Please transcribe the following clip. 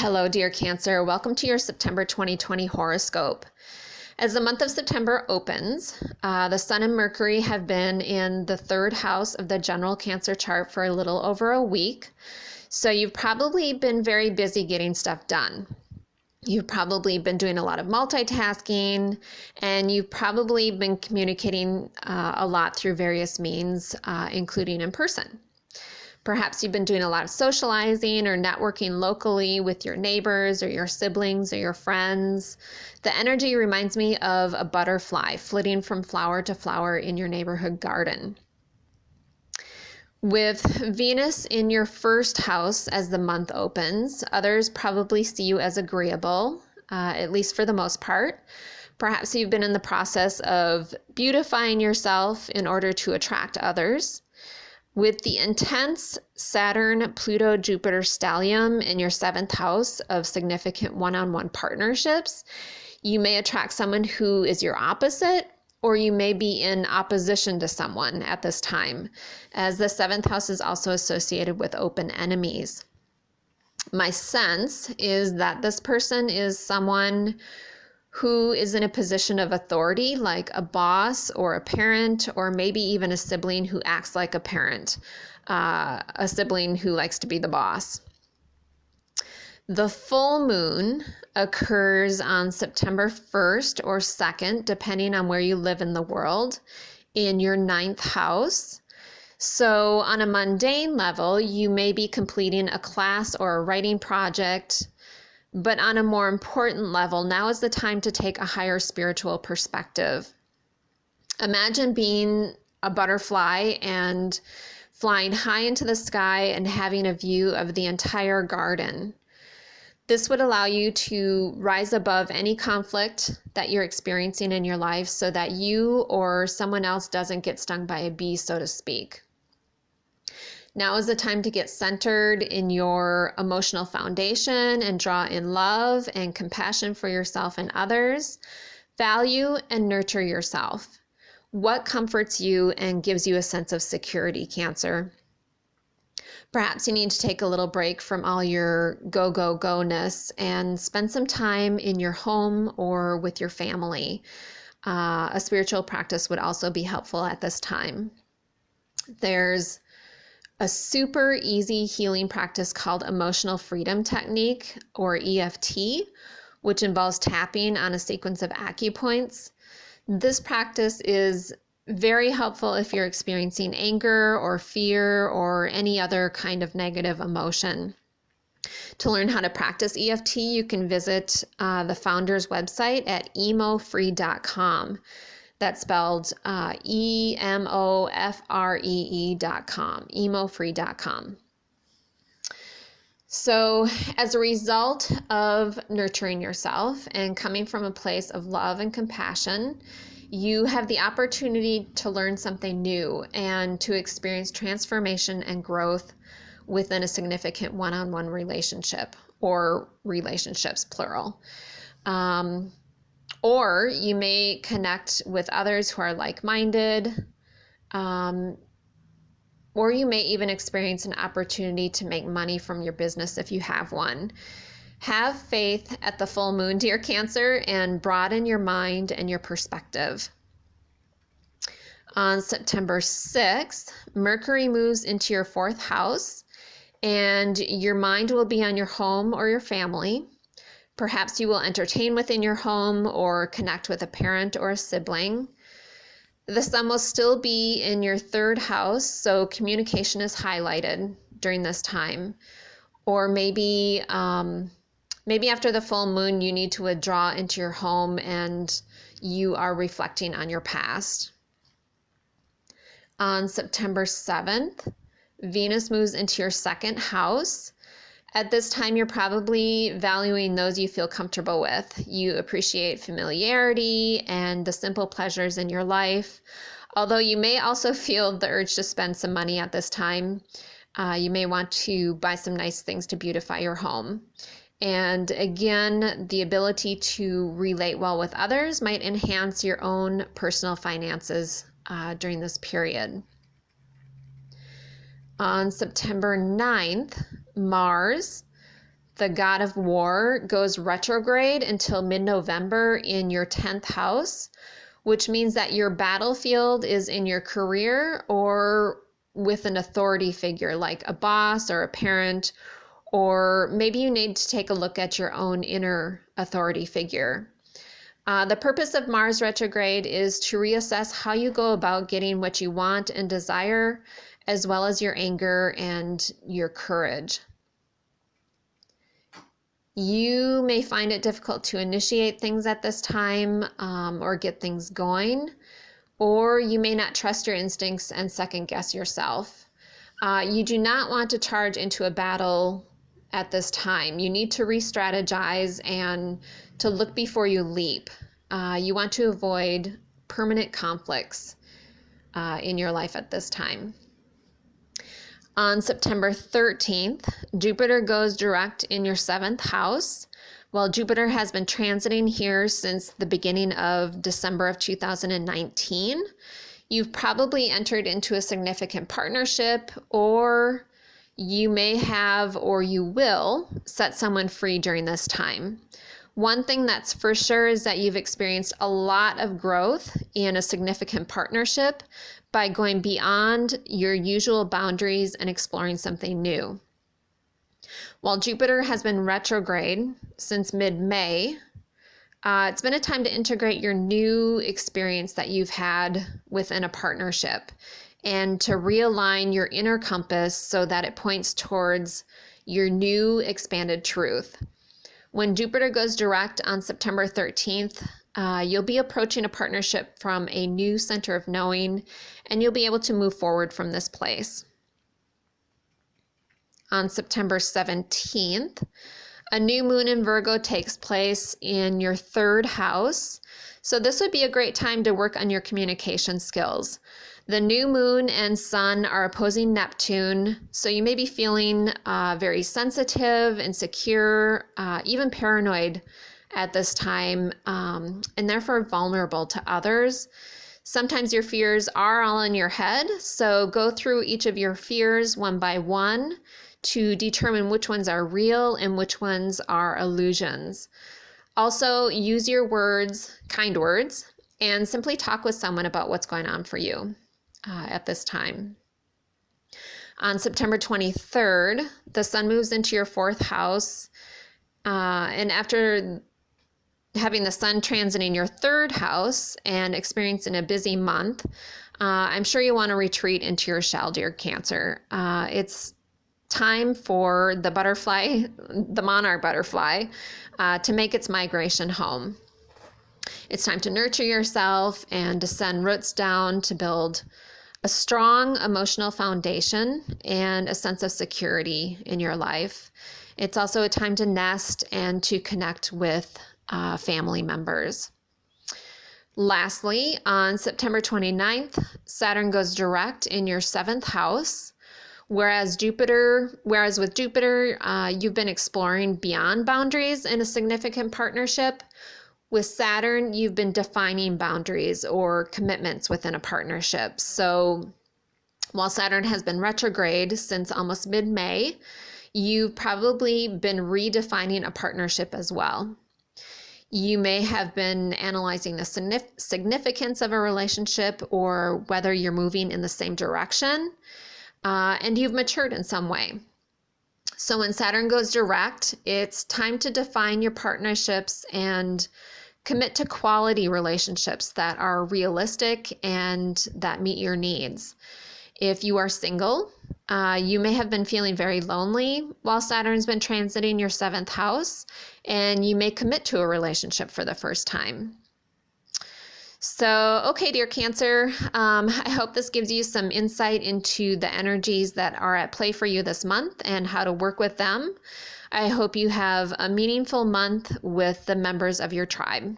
Hello, dear Cancer. Welcome to your September 2020 horoscope. As the month of September opens, the Sun and Mercury have been in the third house of the general Cancer chart for a little over a week. So you've probably been very busy getting stuff done. You've probably been doing a lot of multitasking, and you've probably been communicating a lot through various means, including in person. Perhaps you've been doing a lot of socializing or networking locally with your neighbors or your siblings or your friends. The energy reminds me of a butterfly flitting from flower to flower in your neighborhood garden. With Venus in your first house as the month opens, others probably see you as agreeable, at least for the most part. Perhaps you've been in the process of beautifying yourself in order to attract others. With the intense Saturn, Pluto, Jupiter stellium in your seventh house of significant one-on-one partnerships, you may attract someone who is your opposite, or you may be in opposition to someone at this time, as the seventh house is also associated with open enemies. My sense is that this person is someone who is in a position of authority, like a boss or a parent, or maybe even a sibling who acts like a parent, a sibling who likes to be the boss. The full moon occurs on September 1st or 2nd, depending on where you live in the world, in your ninth house. So on a mundane level, you may be completing a class or a writing project. But on a more important level, now is the time to take a higher spiritual perspective. Imagine being a butterfly and flying high into the sky and having a view of the entire garden. This would allow you to rise above any conflict that you're experiencing in your life so that you or someone else doesn't get stung by a bee, so to speak. Now is the time to get centered in your emotional foundation and draw in love and compassion for yourself and others. Value and nurture yourself. What comforts you and gives you a sense of security, Cancer? Perhaps you need to take a little break from all your go-go-go-ness and spend some time in your home or with your family. A spiritual practice would also be helpful at this time. There's a super easy healing practice called emotional freedom technique, or EFT, which involves tapping on a sequence of acupoints. This practice is very helpful if you're experiencing anger or fear or any other kind of negative emotion. To learn how to practice EFT, you can visit the founder's website at emofree.com. That's spelled emofree.com, emofree.com. So as a result of nurturing yourself and coming from a place of love and compassion, you have the opportunity to learn something new and to experience transformation and growth within a significant one-on-one relationship, or relationships, plural. Or you may connect with others who are like-minded, or you may even experience an opportunity to make money from your business if you have one. Have faith at the full moon, dear Cancer, and broaden your mind and your perspective. On September 6th, Mercury moves into your fourth house, and your mind will be on your home or your family. Perhaps you will entertain within your home or connect with a parent or a sibling. The sun will still be in your third house, so communication is highlighted during this time. Or maybe after the full moon, you need to withdraw into your home and you are reflecting on your past. On September 7th, Venus moves into your second house. At this time, you're probably valuing those you feel comfortable with. You appreciate familiarity and the simple pleasures in your life. Although you may also feel the urge to spend some money at this time. You may want to buy some nice things to beautify your home. And again, the ability to relate well with others might enhance your own personal finances during this period. On September 9th, Mars, the god of war, goes retrograde until mid-November in your 10th house, which means that your battlefield is in your career or with an authority figure like a boss or a parent, or maybe you need to take a look at your own inner authority figure. The purpose of Mars retrograde is to reassess how you go about getting what you want and desire, as well as your anger and your courage. You may find it difficult to initiate things at this time or get things going, or you may not trust your instincts and second guess yourself. You do not want to charge into a battle at this time. You need to re-strategize and to look before you leap. You want to avoid permanent conflicts in your life at this time. On September 13th, Jupiter goes direct in your 7th house. Well, Jupiter has been transiting here since the beginning of December of 2019. You've probably entered into a significant partnership, or you may have or you will set someone free during this time. One thing that's for sure is that you've experienced a lot of growth in a significant partnership by going beyond your usual boundaries and exploring something new. While Jupiter has been retrograde since mid-May, it's been a time to integrate your new experience that you've had within a partnership and to realign your inner compass so that it points towards your new expanded truth. When Jupiter goes direct on September 13th, you'll be approaching a partnership from a new center of knowing, and you'll be able to move forward from this place. On September 17th, a new moon in Virgo takes place in your 3rd house. So this would be a great time to work on your communication skills. The new moon and sun are opposing Neptune, so you may be feeling very sensitive, insecure, even paranoid at this time, and therefore vulnerable to others. Sometimes your fears are all in your head, so go through each of your fears one by one to determine which ones are real and which ones are illusions. Also, use your words, kind words, and simply talk with someone about what's going on for you at this time. On September 23rd, the sun moves into your 4th house, and after having the sun transiting your 3rd house and experiencing a busy month, I'm sure you want to retreat into your shell, dear Cancer. It's time for the butterfly, the monarch butterfly, to make its migration home. It's time to nurture yourself and to send roots down to build a strong emotional foundation and a sense of security in your life. It's also a time to nest and to connect with family members. Lastly, on September 29th, Saturn goes direct in your 7th house. Whereas with Jupiter, you've been exploring beyond boundaries in a significant partnership. With Saturn, you've been defining boundaries or commitments within a partnership. So while Saturn has been retrograde since almost mid-May, you've probably been redefining a partnership as well. You may have been analyzing the significance of a relationship or whether you're moving in the same direction, and you've matured in some way. So when Saturn goes direct, it's time to define your partnerships and commit to quality relationships that are realistic and that meet your needs. If you are single, you may have been feeling very lonely while Saturn's been transiting your 7th house, and you may commit to a relationship for the first time. So, okay, dear Cancer, I hope this gives you some insight into the energies that are at play for you this month and how to work with them. I hope you have a meaningful month with the members of your tribe.